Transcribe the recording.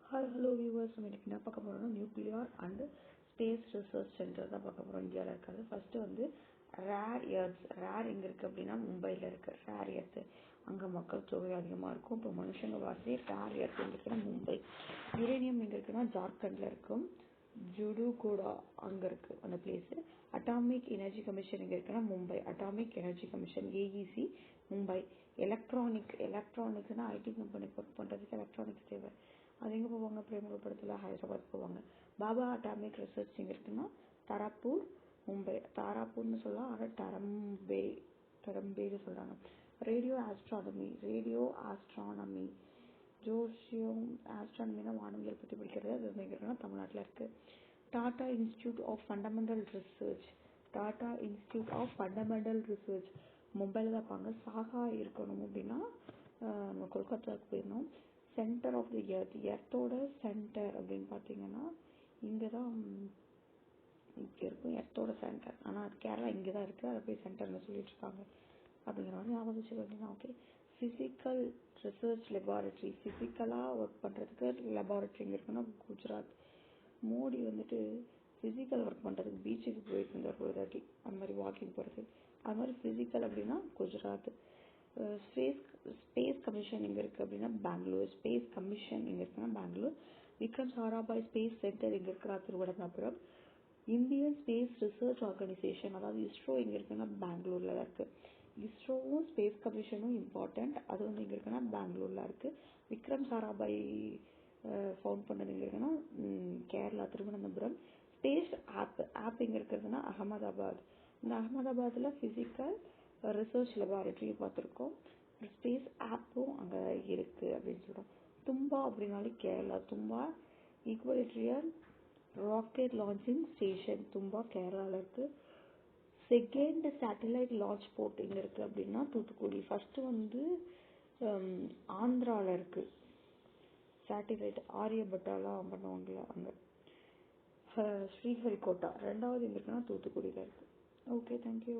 Hi hello viewers, நம்ம இன்னைக்கு என்ன பார்க்க போகிறோம்னா nuclear and space research centre தான் பார்க்க போகிறோம். இந்தியாவில் இருக்காது. ஃபஸ்ட்டு வந்து ரேர் எர்த்ஸ். ரேர் எங்கே இருக்குது அப்படின்னா மும்பையில் இருக்குது. ரேர் எர்த்து அங்கே மக்கள் தொகை அதிகமாக இருக்கும். இப்போ மனுஷங்க வாசி ரேர் எர்த் எங்கே இருக்குன்னா மும்பை. யுரேனியம் எங்கே இருக்குன்னா ஜார்க்கண்டில் இருக்கும். ஜுடுகோடா அங்கே இருக்குது அந்த பிளேஸு. அட்டாமிக் எனர்ஜி கமிஷன் எங்கே இருக்குன்னா Mumbai. Atomic energy commission AEC Mumbai. எலக்ட்ரானிக்ஸ்னா ஐடி கம்பெனிக்கு ஒர்க் பண்ணுறதுக்கு எலக்ட்ரானிக்ஸ் தேவை. அது எங்கே போவாங்க? பிரேமலூர் படத்தில் ஹைதராபாத் போவாங்க. பாபா அட்டாமிக் ரிசர்ச் எங்கே இருக்குன்னா தாராப்பூர் மும்பை. தாராப்பூர்னு சொல்லலாம், ஆனால் டரம்பேன்னு சொல்கிறாங்க. ரேடியோ ஆஸ்ட்ரானமி ஜோசியம். ஆஸ்ட்ரானமினா வானவியல் பற்றி படிக்கிறது. அது எங்கே இருக்குன்னா தமிழ்நாட்டில் இருக்குது. Tata Institute of Fundamental Research மும்பையில் தான் இருப்பாங்க. சாகா இருக்கணும் அப்படின்னா நம்ம கொல்கத்தாவுக்கு போயிடணும். சென்டர் ஆஃப் தி எர்த்தோட சென்டர் அப்படின்னு பார்த்தீங்கன்னா இங்கே தான் இருக்கும். எர்த்தோட சென்டர், ஆனால் அது கேரளா இங்கே தான் இருக்குது. அதை போய் சென்டர்னு சொல்லிட்டு இருக்காங்க அப்படிங்கிற மாதிரி ஞாபகம் வச்சுக்க வேண்டியதான். ஓகே. Physical research laboratory. ஃபிசிக்கலாக ஒர்க் பண்ணுறதுக்கு லெபார்டரி இங்கே இருக்குன்னா குஜராத். மோடி வந்துட்டு ஃபிசிக்கல் ஒர்க் பண்ணுறதுக்கு பீச்சுக்கு போயிட்டு இருந்தார் ஒரு தாட்டி, அந்த மாதிரி வாக்கிங் போகிறது. அது மாதிரி ஃபிசிக்கல் அப்படின்னா குஜராத். ஸ்பேஸ் கமிஷன் எங்கே இருக்குது அப்படின்னா பெங்களூர். விக்ரம் சாராபாய் ஸ்பேஸ் சென்டர் எங்கே இருக்குன்னா Thiruvananthapuram. Indian space research organisation அதாவது இஸ்ரோ எங்கே இருக்குன்னா பெங்களூரில் தான் இருக்குது. இஸ்ரோவும் ஸ்பேஸ் கமிஷனும் இம்பார்ட்டண்ட். அது வந்து எங்கே இருக்குன்னா பெங்களூரில் இருக்குது. விக்ரம் சாராபாய் ஃபவுண்ட் பண்ணது எங்கே இருக்குன்னா கேரளா திருவனந்தபுரம். ஸ்பேஸ் ஆப் எங்கே இருக்கிறதுனா அகமதாபாத். இந்த அகமதாபாத்தில் ஃபிசிக்கல் ரிசர்ச் லெபார்டரி பார்த்துருக்கோம். ஸ்பேஸ் ஆப்பும் அங்கே இருக்குது அப்படின்னு சொல்கிறோம். தும்பா அப்படின்னாலே Kerala. Thumba ஈக்குவலேட்டரியல் rocket launching station Thumba கேரளாவில் இருக்குது. செகண்ட் சேட்டலைட் லான்ச் போர்ட் எங்கே இருக்குது அப்படின்னா தூத்துக்குடி. ஃபஸ்ட்டு வந்து ஆந்திராவில் இருக்குது சேட்டலைட். ஆரியபட்டாலாம் பண்ணுவாங்களா அங்கே. ஸ்ரீஹரிகோட்டா ரெண்டாவது எங்கே இருக்குன்னா தூத்துக்குடியில் இருக்குது. Okay, thank you.